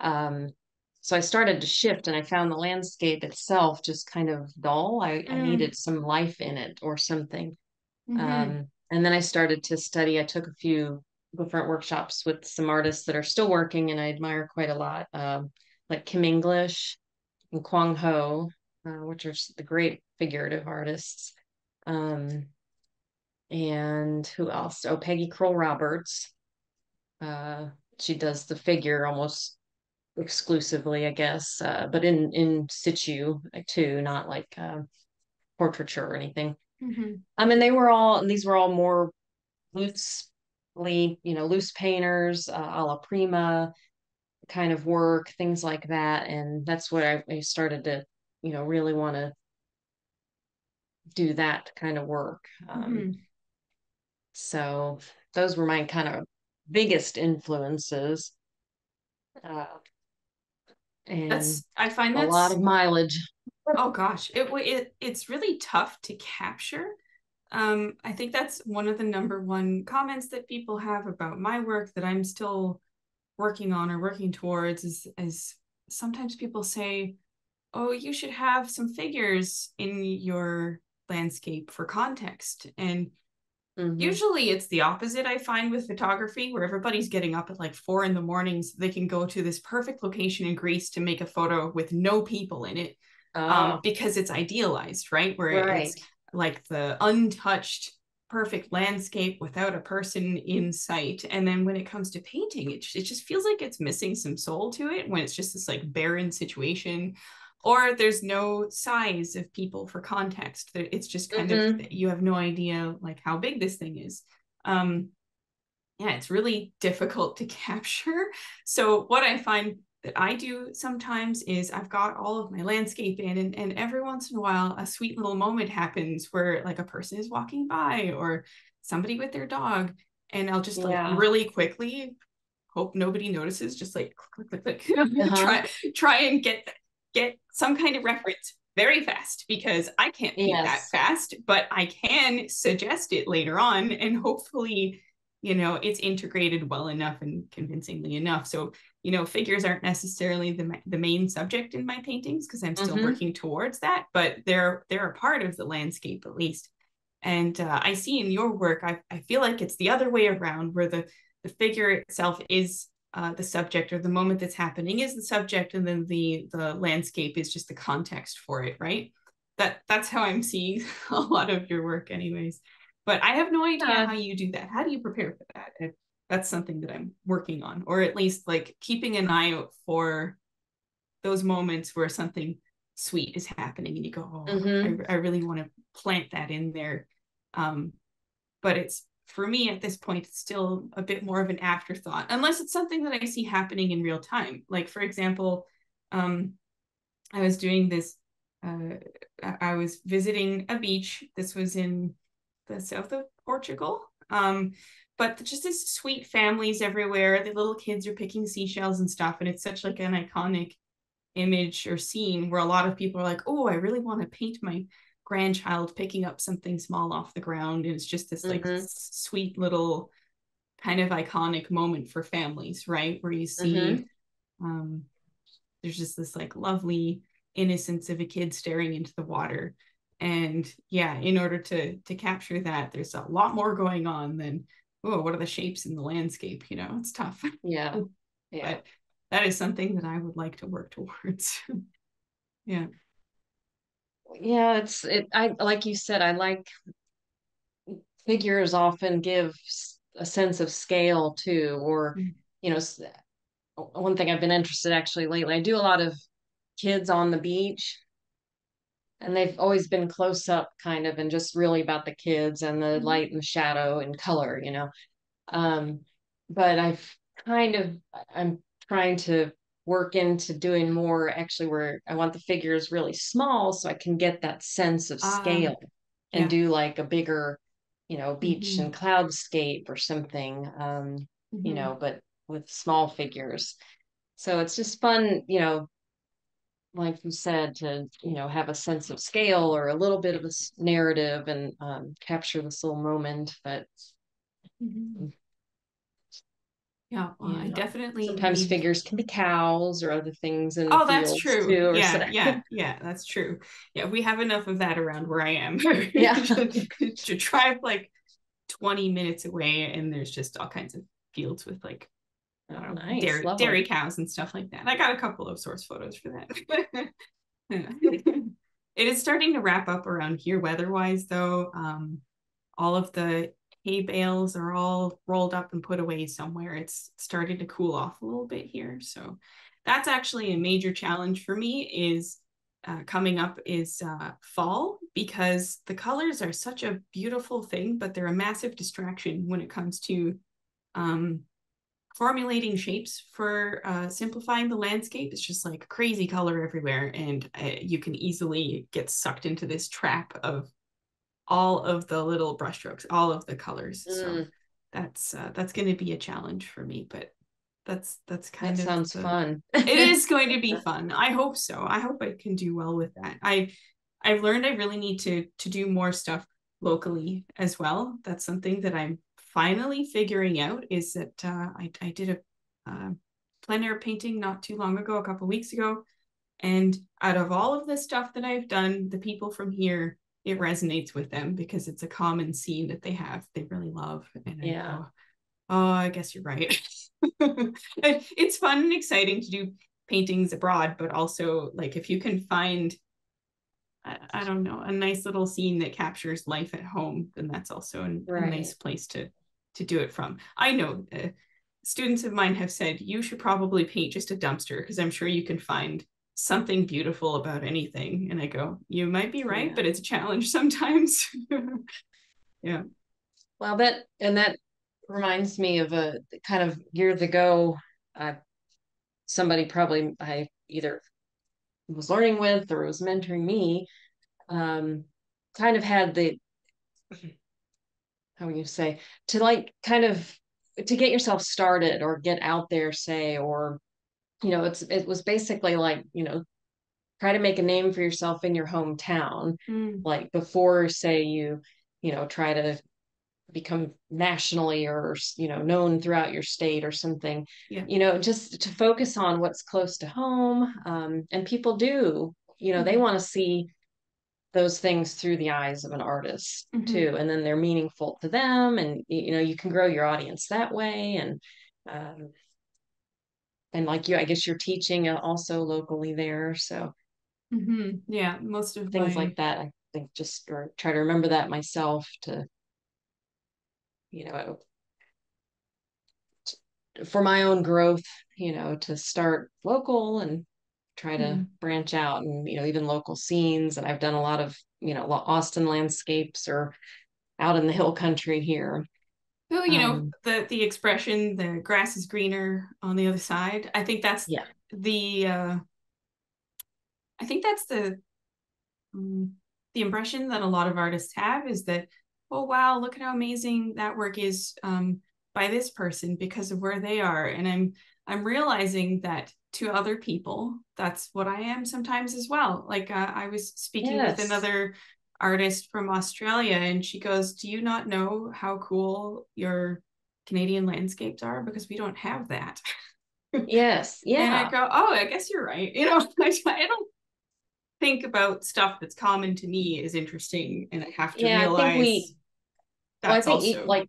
um, so I started to shift, and I found the landscape itself just kind of dull. I needed some life in it or something. Mm-hmm. And then I started to study. I took a few different workshops with some artists that are still working and I admire quite a lot, like Kim English and Kwang Ho, which are the great figurative artists. Um, and who else? Oh, Peggy Kroll Roberts. Uh, she does the figure almost exclusively, I guess, but in situ too, not like portraiture or anything. Mm-hmm. I mean, these were all more loosely, loose painters, a la prima kind of work, things like that. And that's what I started to, really want to do that kind of work. Mm-hmm. So those were my kind of biggest influences, uh, and I find a lot of that's, mileage. oh gosh, it's really tough to capture. I think that's one of the number one comments that people have about my work that I'm still working on or working towards is sometimes people say, "Oh, you should have some figures in your landscape for context." And Hmm. usually it's the opposite I find with photography, where everybody's getting up at like 4 in the morning so they can go to this perfect location in Greece to make a photo with no people in it, Oh, because it's idealized, right? Where it's right. like the untouched, perfect landscape without a person in sight. And then when it comes to painting, it just feels like it's missing some soul to it when it's just this like barren situation, or there's no size of people for context. It's just kind of, Hmm. you have no idea like how big this thing is. Um, yeah, it's really difficult to capture. So what I find that I do sometimes is I've got all of my landscape in, and every once in a while a sweet little moment happens where like a person is walking by or somebody with their dog, and I'll just like Yeah. really quickly, hope nobody notices, just like click click click click, Uh-huh. try and get some kind of reference very fast, because I can't paint that Yes. fast, but I can suggest it later on, and hopefully, it's integrated well enough and convincingly enough. So, figures aren't necessarily the main subject in my paintings because I'm still Hmm. working towards that, but they're a part of the landscape at least. And I see in your work, I feel like it's the other way around, where the figure itself is the subject, or the moment that's happening is the subject, and then the landscape is just the context for it, right? That's how I'm seeing a lot of your work, anyways. But I have no idea Yeah. how you do that. How do you prepare for that? That's something that I'm working on, or at least like keeping an eye out for those moments where something sweet is happening, and you go, "Oh, I, Hmm. I really want to plant that in there." Um, but it's, for me at this point, it's still a bit more of an afterthought, unless it's something that I see happening in real time. Like, for example, um, I was doing this. Uh, I was visiting a beach. This was in the south of Portugal. But just this sweet families everywhere. The little kids are picking seashells and stuff, and it's such like an iconic image or scene where a lot of people are like, "Oh, I really want to paint my grandchild picking up something small off the ground," and it's just this like Hmm. sweet little kind of iconic moment for families, right? Where you Mm-hmm. see there's just this like lovely innocence of a kid staring into the water. And yeah, in order to capture that, there's a lot more going on than, oh, what are the shapes in the landscape? You know, it's tough. Yeah. Yeah. But that is something that I would like to work towards. Yeah. Yeah, I like you said, I like figures often give a sense of scale too, or Mm. you know, one thing I've been interested actually lately, I do a lot of kids on the beach, and they've always been close up kind of and just really about the kids and the Mm-hmm. light and shadow and color, you know. Um, but kind of, I'm trying to work into doing more actually where I want the figures really small so I can get that sense of scale and Yeah. do like a bigger, beach Mm-hmm. and cloudscape or something, Mm-hmm. but with small figures. So it's just fun, like you said, to, have a sense of scale or a little bit of a narrative and capture this little moment. But Mm-hmm. Yeah, well, I Yeah. definitely Sometimes need. figures can be cows or other things in Oh, that's fields true. too, or so. Yeah, yeah, that's true. Yeah, we have enough of that around where I am Yeah. to drive like 20 minutes away, and there's just all kinds of fields with like, I Oh, don't know, nice. dairy Lovely. cows and stuff like that. I got a couple of source photos for that. Yeah. It is starting to wrap up around here weather-wise, though. All of the hay bales are all rolled up and put away somewhere. It's starting to cool off a little bit here. So that's actually a major challenge for me is coming up is fall because the colors are such a beautiful thing, but they're a massive distraction when it comes to um, formulating shapes for simplifying the landscape. It's just like crazy color everywhere, and you can easily get sucked into this trap of all of the little brushstrokes, all of the colors. So Mm, that's going to be a challenge for me, but that's that kind of sounds the. fun. It is going to be fun. I hope so. I hope I can do well with that. I've learned I really need to do more stuff locally as well. That's something that I'm finally figuring out. Is that I did a plein air painting not too long ago, a couple weeks ago, and out of all of the stuff that I've done, the people from here, it resonates with them because it's a common scene that they have, they really love. And I Yeah. go, oh, I guess you're right. It's fun and exciting to do paintings abroad, but also like if you can find, I don't know, a nice little scene that captures life at home, then that's also a nice Right. place to do it from. I know students of mine have said you should probably paint just a dumpster because I'm sure you can find something beautiful about anything. And I go, you might be right, Yeah. but it's a challenge sometimes. Yeah. Well, that reminds me of a kind of years ago, uh, somebody probably I either was learning with or was mentoring me, um, kind of had the, how would you say, to like kind of to get yourself started or get out there, say, or it was basically like, try to make a name for yourself in your hometown, Mm, like before, say, try to become nationally or, known throughout your state or something, yeah. just to focus on what's close to home. And people do, they Mm-hmm. want to see those things through the eyes of an artist Mm-hmm. too. And then they're meaningful to them. And, you can grow your audience that way. Um, and like you, I guess you're teaching also locally there. So Mm-hmm. Yeah. Most of things my like that, I think just or try to remember that myself to, you know, for my own growth, to start local and try to mm. branch out and, even local scenes. And I've done a lot of, Austin landscapes or out in the hill country here. Well, Um, the expression the grass is greener on the other side. yeah. The uh I think that's um, the impression that a lot of artists have is that, oh wow, look at how amazing that work is by this person because of where they are. And I'm realizing that to other people, that's what I am sometimes as well. Like I was speaking with Yes. another artist from Australia, and she goes, "Do you not know how cool your Canadian landscapes are, because we don't have that. Yes. And I Yeah. go, oh, I guess you're right. I don't think about stuff that's common to me as interesting, and I have to Yeah. I think realize well, I that's think also. like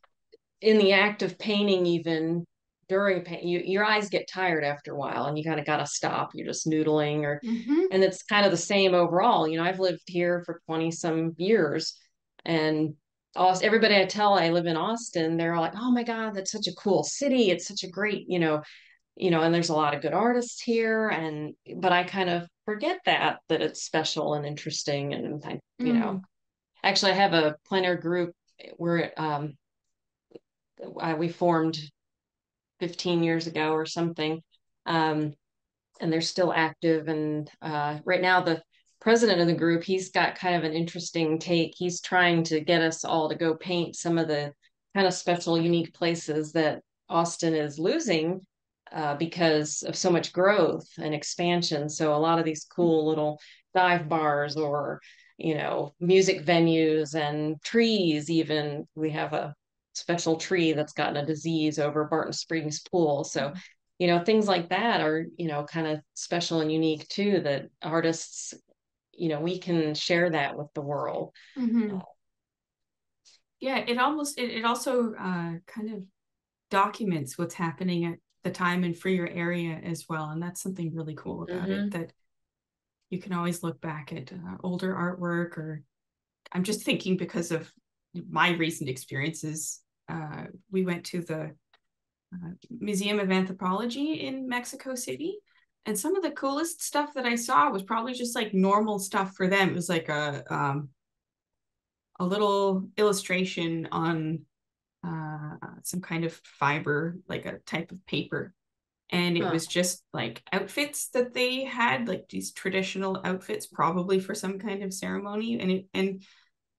in the act of painting, even during paint, your eyes get tired after a while and you kind of got to stop. You're just noodling Mm-hmm. and it's kind of the same overall. I've lived here for 20 some years and everybody I tell I live in Austin, they're all like, oh my God, that's such a cool city. It's such a great, and there's a lot of good artists here. But I kind of forget that it's special and interesting. And Mm. actually I have a planner group where we formed 15 years ago or something. Um, and they're still active. And right now, the president of the group, he's got kind of an interesting take. He's trying to get us all to go paint some of the kind of special, unique places that Austin is losing because of so much growth and expansion. So a lot of these cool little dive bars or music venues and trees, even we have a special tree that's gotten a disease over Barton Springs pool. So things like that are, kind of special and unique too, that artists, we can share that with the world. Mm-hmm. Yeah, it also kind of documents what's happening at the time and for your area as well, and that's something really cool about it, Mm-hmm. that you can always look back at older artwork. Or I'm just thinking, because of my recent experiences, we went to the Museum of Anthropology in Mexico City. And some of the coolest stuff that I saw was probably just like normal stuff for them. It was like a little illustration on some kind of fiber, like a type of paper. And it Huh. was just like outfits that they had, like these traditional outfits, probably for some kind of ceremony. And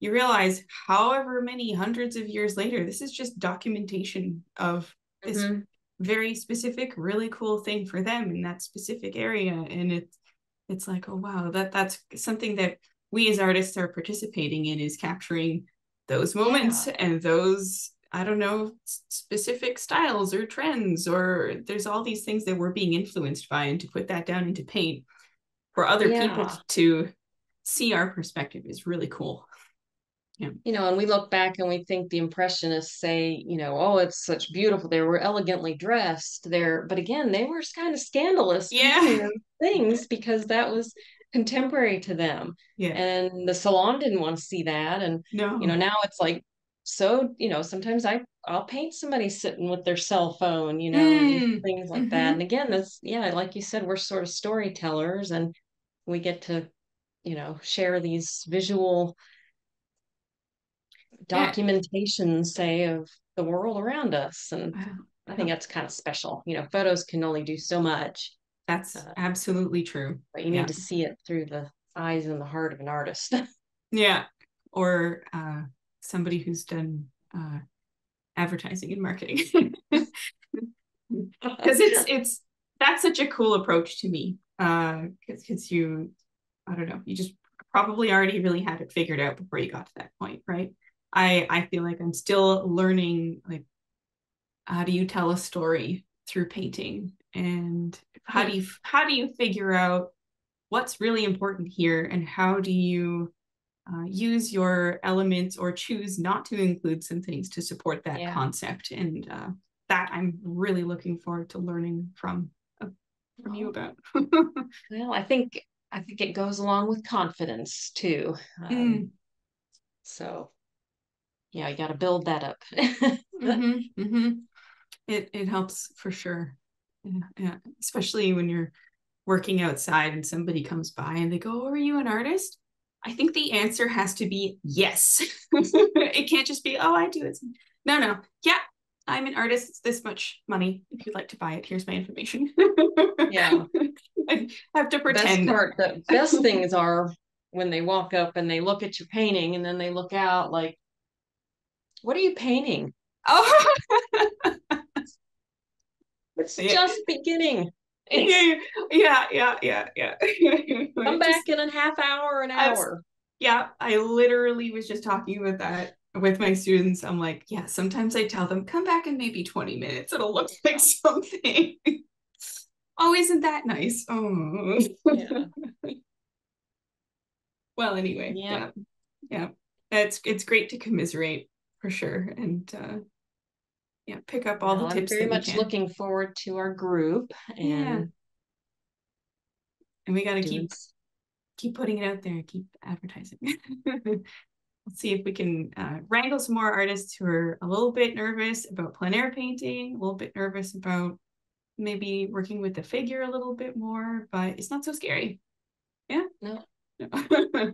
you realize, however many hundreds of years later, this is just documentation of this Mm-hmm. very specific, really cool thing for them in that specific area. And it's like, oh wow, that's something that we as artists are participating in, is capturing those moments Yeah. and those, I don't know, specific styles or trends, or there's all these things that we're being influenced by, and to put that down into paint for other people Yeah. to see our perspective is really cool. Yeah. And we look back and we think the Impressionists say, oh, it's such beautiful. They were elegantly dressed there. But again, they were kind of scandalous painting Yeah. those things because that was contemporary to them. Yeah. And the salon didn't want to see that. And, No. now it's like, so, sometimes I'll paint somebody sitting with their cell phone, and Mm. things like that. And Mm-hmm. again, that's, yeah, like you said, we're sort of storytellers and we get to, share these visual Yeah. documentation, say, of the world around us. And I think Well, that's kind of special. Photos can only do so much, that's uh, absolutely true. but you need Yeah. to see it through the eyes and the heart of an artist. Yeah. Or somebody who's done advertising and marketing. Because it's that's such a cool approach to me. Because you, I don't know, you just probably already really had it figured out before you got to that point, right? I feel like I'm still learning, like, how do you tell a story through painting, and how do you figure out what's really important here, and how do you use your elements or choose not to include some things to support that Yeah. concept. And that I'm really looking forward to learning from you Well, about. well, I think it goes along with confidence too. Mm, So yeah, you got to build that up. mm-hmm, mm-hmm. It helps for sure. Yeah, yeah. Especially when you're working outside and somebody comes by and they go, "Oh, are you an artist?" I think the answer has to be yes. It can't just be, "Oh, I do it." No, no. Yeah, I'm an artist. It's this much money. If you'd like to buy it, here's my information. Yeah. I have to Best pretend. part, the best things are when they walk up and they look at your painting and then they look out like, what are you painting? Oh, It's yeah. just beginning. Yeah, yeah, yeah, yeah, yeah. Come Just back in a half hour, an I'm hour. yeah, I literally was just talking about that with my students, I'm like, yeah, sometimes I tell them, come back in maybe 20 minutes. It'll look like something. Oh, isn't that nice? Oh. Yeah. Well, anyway, Yep. yeah. Yeah. It's great to commiserate for sure. And yeah, pick up all Well, the I'm tips very that we much can. looking forward to our group Yeah. and And we gotta doing. keep putting it out there, keep advertising. Let's see if we can wrangle some more artists who are a little bit nervous about plein air painting, a little bit nervous about maybe working with the figure a little bit more, but it's not so scary. Yeah. No. No. Yeah.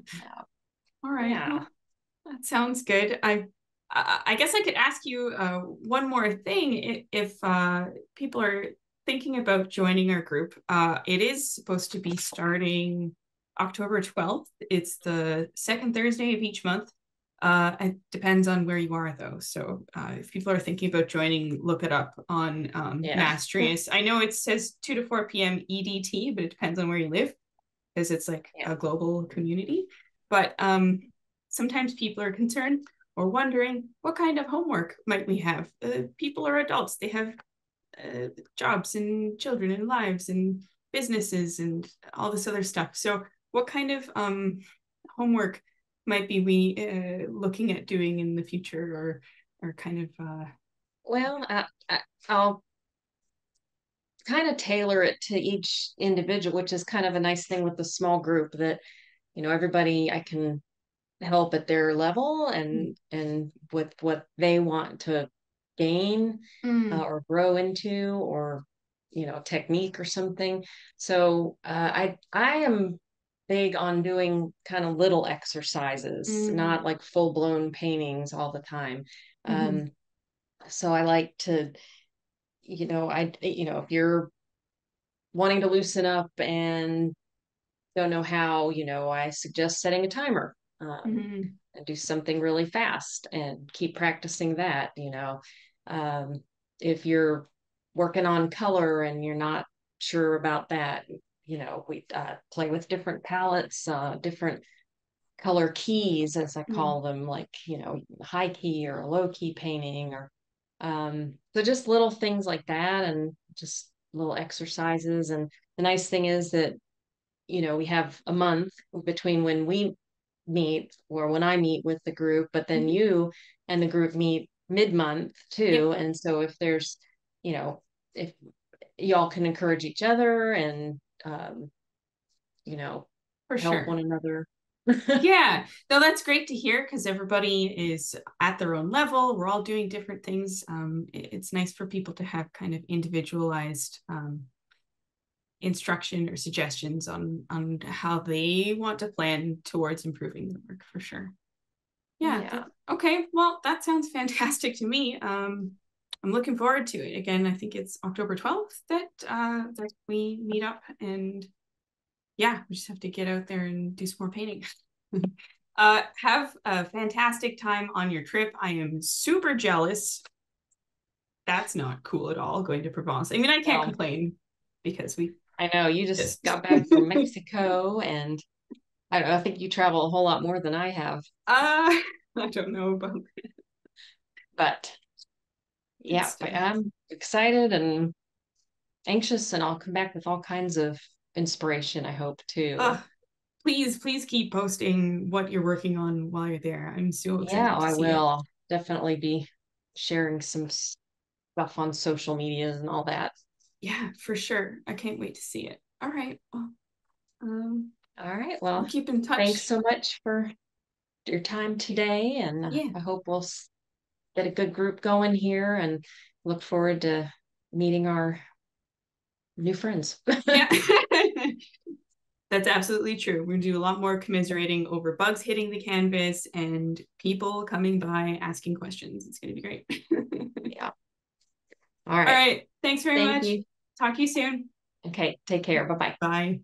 All right. Yeah. Well, that sounds good. I guess I could ask you one more thing. If people are thinking about joining our group, it is supposed to be starting October 12th. It's the second Thursday of each month. It depends on where you are, though. So if people are thinking about joining, look it up on Yeah. Mastrius. I know it says 2 to 4 p.m. EDT, but it depends on where you live because it's like Yeah. a global community. But sometimes people are concerned or wondering what kind of homework might we have. People are adults; they have jobs and children and lives and businesses and all this other stuff. So, what kind of homework might be we looking at doing in the future, or kind of? Well, I'll kind of tailor it to each individual, which is kind of a nice thing with the small group that, everybody I can help at their level and with what they want to gain Mm, or grow into or technique or something. So I am big on doing kind of little exercises, mm, not like full blown paintings all the time. mm-hmm, um so I like to, if you're wanting to loosen up and don't know how, I suggest setting a timer, mm-hmm, and do something really fast and keep practicing that. Um, if you're working on color and you're not sure about that, we play with different palettes, different color keys, as I mm, call them, like, high key or a low key painting, or so just little things like that, and just little exercises. And the nice thing is that we have a month between when we meet or when I meet with the group, but then mm-hmm. you and the group meet mid-month Yep, too. And so if there's, you know, if y'all can encourage each other and, you know, for help sure. one another. Yeah, no, that's great to hear because everybody is at their own level. We're all doing different things. It's nice for people to have kind of individualized instruction or suggestions on how they want to plan towards improving their work for sure. Yeah. Yeah. Okay. Well, that sounds fantastic to me. I'm looking forward to it. Again, I think it's October 12th that we meet up, and yeah, we just have to get out there and do some more painting. Have a fantastic time on your trip. I am super jealous. That's not cool at all, going to Provence. I mean, I can't Well, complain because we I know you just just got back from Mexico, and I don't know, I think you travel a whole lot more than I have, I don't know about but good yeah, stuff. I'm excited and anxious, and I'll come back with all kinds of inspiration, I hope, too. Please keep posting what you're working on while you're there. I'm so Yeah, excited to I see it. will. I'll definitely be sharing some stuff on social medias and all that. Yeah, for sure. I can't wait to see it. All right. Well, All right. we'll Well, keep in thanks touch. so much for your time today. And Yeah. I hope we'll get a good group going here and look forward to meeting our new friends. Yeah. That's absolutely true. We're gonna do a lot more commiserating over bugs hitting the canvas and people coming by asking questions. It's gonna be great. Yeah. All All right. right. Thanks very Thank much. you. Talk to you soon. Okay. Take care. Bye bye. Bye.